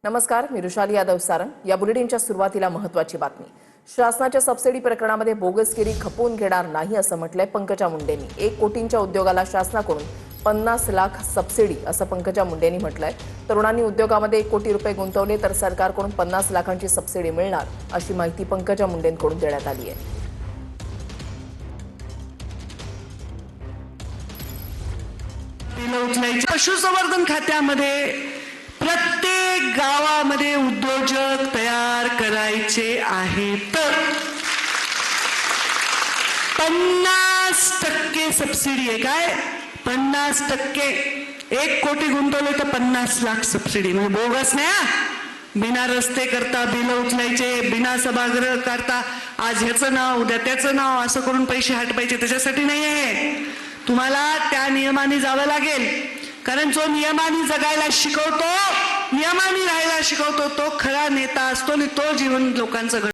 नमस्कार, मी रुशाली यादव सारंग। या बुलेटिनच्या सुरुवातीला महत्त्वाची बातमी। शासनाच्या सबसिडी प्रकरणामध्ये बोगसगिरी खपवून घेणार नाही असं म्हटलंय पंकजा मुंडेंनी। 1 कोटींच्या उद्योगाला शासनाकडून 50 लाख सबसिडी असं पंकजा मुंडेंनी म्हटलंय। तरुणांनी उद्योगामध्ये 1 कोटी रुपये गुंतवले तर सरकारकडून 50 लाखांची सबसिडी मिळणार अशी माहिती पंकजा मुंडेंकडून देण्यात आली आहे। पशुसंवर्धन खात्यामध्ये प्रत्येक गावामध्ये उद्योजक तयार करायचे आहेत। 50% सबसिडी आहे। काय 50%? 1 कोटी गुंतवले तर 50 लाख सबसिडी। म्हणजे बोगस नाही, बिना रस्ते करता बिल उचलायचे, बिना सभागृह करता आज ह्याचं नाव उद्या त्याचं नाव असं करून पैसे हटवायचे, त्याच्यासाठी नाही आहे। तुम्हाला त्या नियमाने जावं लागेल, कारण जो नियमाने जगायला शिकवतो, नियमाने राहायला शिकवतो, तो खरा नेता असतो आणि तो जीवन लोकांचं